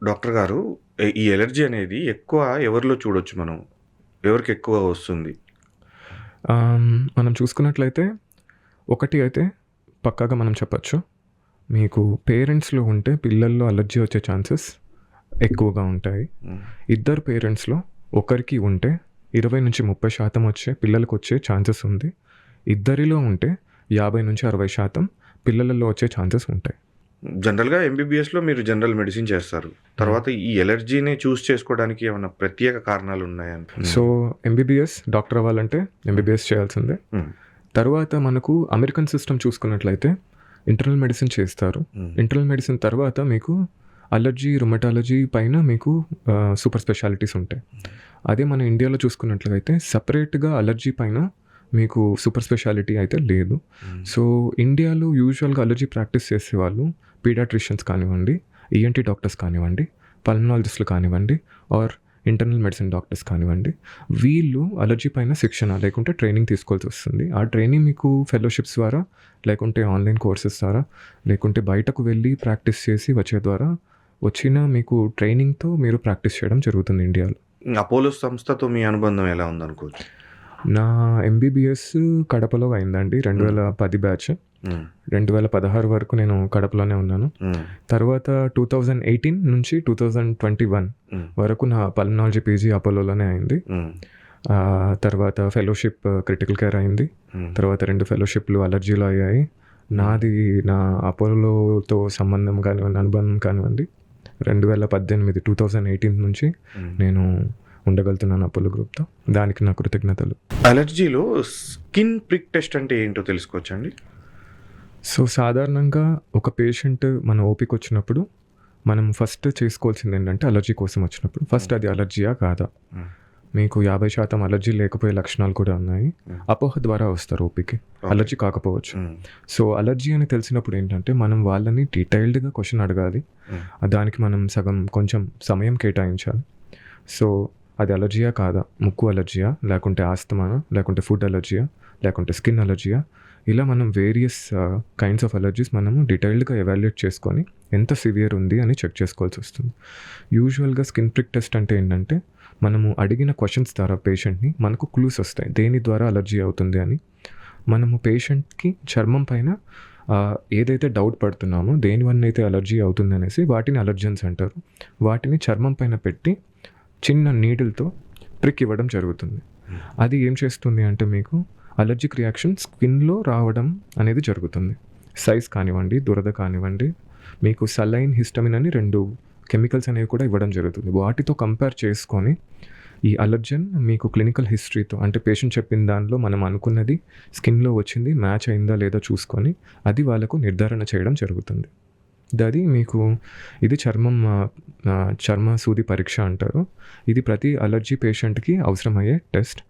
Doctor గారు, ఈ allergy అనేది ఎక్కువ ఎవరిలో చూడొచ్చు మనం? ఎవరికి ఎక్కువ వస్తుంది? మనం చూసుకున్నట్లయితే ఒకటి అయితే పక్కాగా మనం చెప్పొచ్చు. మీకు పేరెంట్స్‌లో ఉంటే పిల్లల్లో అలర్జీ వచ్చే ఛాన్సెస్ ఎక్కువగా ఉంటాయి. హ్మ్. ఇద్దరు పేరెంట్స్‌లో ఒకరికి ఉంటే 20-30% వచ్చే పిల్లలకొచ్చే ఛాన్సెస్ ఉంది. ఇద్దరిలో ఉంటే 50-60% పిల్లలలో వచ్చే ఛాన్సెస్ ఉంటాయి. జనరల్‌గా ఎంబీబీఎస్‌లో మీరు జనరల్ మెడిసిన్ చేస్తారు. తర్వాత ఈ ఎలర్జీని చూస్ చేసుకోవడానికి ఏమన్నా ప్రత్యేక కారణాలున్నాయా? సో, ఎంబీబీఎస్ డాక్టర్ అవ్వాలంటే ఎంబీబీఎస్ చేయాల్సిందే. హ్మ్. తర్వాత మనకు అమెరికన్ సిస్టమ్ చూసుకున్నట్లయితే ఇంటర్నల్ మెడిసిన్ చేస్తారు. హ్మ్. ఇంటర్నల్ మెడిసిన్ తర్వాత మీకు అలర్జీ, రుమటాలజీ పైన మీకు సూపర్ స్పెషాలిటీస్ ఉంటాయి. అదే మన ఇండియాలో చూసుకున్నట్లయితే సెపరేట్‌గా అలర్జీ పైన మీకు సూపర్ స్పెషాలిటీ అయితే లేదు. సో, ఇండియాలో యూజువల్‌గా అలర్జీ ప్రాక్టీస్ చేసేవాళ్ళు పీడియాట్రిషియన్స్ కానివ్వండి, ఈఎన్టీ డాక్టర్స్ కానివ్వండి, పల్మనాలజిస్టులు కానివ్వండి, ఆర్ ఇంటర్నల్ మెడిసిన్ డాక్టర్స్ కానివ్వండి, వీళ్ళు అలర్జీ పైన శిక్షణ లేకుంటే ట్రైనింగ్ తీసుకోవాల్సి వస్తుంది. ఆ ట్రైనింగ్ మీకు ఫెలోషిప్స్ ద్వారా, లేకుంటే ఆన్లైన్ కోర్సెస్ ద్వారా, లేకుంటే బయటకు వెళ్ళి ప్రాక్టీస్ చేసి వచ్చే ద్వారా వచ్చిన మీకు ట్రైనింగ్‌తో మీరు ప్రాక్టీస్ చేయడం జరుగుతుంది ఇండియాలో. అపోలో సంస్థతో మీ అనుబంధం ఎలా ఉందనుకోవచ్చు? నా ఎంబీబీఎస్ కడపలో అయిందండి. 2010 బ్యాచ్. హ్మ్. 2016 వరకు నేను కడపలోనే ఉన్నాను. హ్మ్. తర్వాత 2018 నుంచి 2021 హ్మ్. వరకు నా పల్మనాలజీ పీజీ అపోలోలోనే అయింది. హ్మ్. తర్వాత ఫెలోషిప్ క్రిటికల్ కేర్ అయింది. హ్మ్. తర్వాత 2 ఫెలోషిప్‌లు అలర్జీలో అయ్యాయి. నాది నా అపోలోతో సంబంధం కానివ్వండి, అనుబంధం కానివ్వండి 2018 నుంచి హ్మ్. నేను ఉండగలుగుతున్నాను అపోలో గ్రూప్‌తో. దానికి నా కృతజ్ఞతలు. అలర్జీలో స్కిన్ ప్రిక్ టెస్ట్ అంటే ఏంటో తెలుసుకోవచ్చండి? సో, సాధారణంగా ఒక పేషెంట్ మన ఓపీకొచ్చినప్పుడు మనం ఫస్ట్ చేసుకోవాల్సింది ఏంటంటే అలర్జీ కోసం వచ్చినప్పుడు ఫస్ట్ అది అలర్జీయా కాదా? హ్మ్. మీకు 50% అలర్జీ లేకపోయే లక్షణాలు కూడా ఉన్నాయి. హ్మ్. అపోహ ద్వారా వస్తారు ఓపీకి. అలర్జీ కాకపోవచ్చు. హ్మ్. సో, అలర్జీ అని తెలిసినప్పుడు ఏంటంటే మనం వాళ్ళని డీటెయిల్డ్‌గా క్వెషన్ అడగాలి. హ్మ్. దానికి మనం కొంచెం సమయం కేటాయించాలి. సో, అది అలర్జీయా కాదా? ముక్కు అలర్జీయా? లేకుంటే ఆస్తమానా? లేకుంటే ఫుడ్ అలర్జీయా? లేకుంటే స్కిన్ అలర్జీయా? ఇలా మనం వేరియస్ కైండ్స్ ఆఫ్ అలర్జీస్ మనము డీటెయిల్డ్‌గా ఎవాల్యుయేట్ చేసుకొని ఎంత సివియర్ ఉంది అని చెక్ చేసుకోవాల్సి వస్తుంది. యూజువల్‌గా స్కిన్ ప్రిక్ టెస్ట్ అంటే ఏంటంటే మనము అడిగిన క్వెషన్స్ ద్వారా పేషెంట్‌ని మనకు క్లూస్ వస్తాయి. దేని ద్వారా అలర్జీ అవుతుంది అని. మనము పేషెంట్‌కి చర్మం పైన ఏదైతే డౌట్ పడుతున్నామో దేనివల్ల అయితే అలర్జీ అవుతుంది అనేసి వాటిని అలర్జెన్స్ అంటారు. వాటిని చర్మం పైన పెట్టి చిన్న నీడిల్‌తో ప్రిక్ ఇవ్వడం జరుగుతుంది. అది ఏం చేస్తుంది అంటే మీకు అలర్జిక్ రియాక్షన్ స్కిన్‌లో రావడం అనేది జరుగుతుంది. సైజ్ కానివ్వండి, దురద కానివ్వండి, మీకు సలైన్, హిస్టమిన్ అని 2 కెమికల్స్ అనేవి కూడా ఇవ్వడం జరుగుతుంది. వాటితో కంపేర్ చేసుకొని ఈ అలర్జెన్ మీకు క్లినికల్ హిస్టరీతో అంటే పేషెంట్ చెప్పిన దానిలో మనం అనుకున్నది స్కిన్‌లో వచ్చింది మ్యాచ్ అయిందా లేదా చూసుకొని అది వాళ్ళకు నిర్ధారణ చేయడం జరుగుతుంది. అది మీకు ఇది చర్మ సూది పరీక్ష అంటారు. ఇది ప్రతి అలర్జీ పేషెంట్‌కి అవసరమయ్యే టెస్ట్.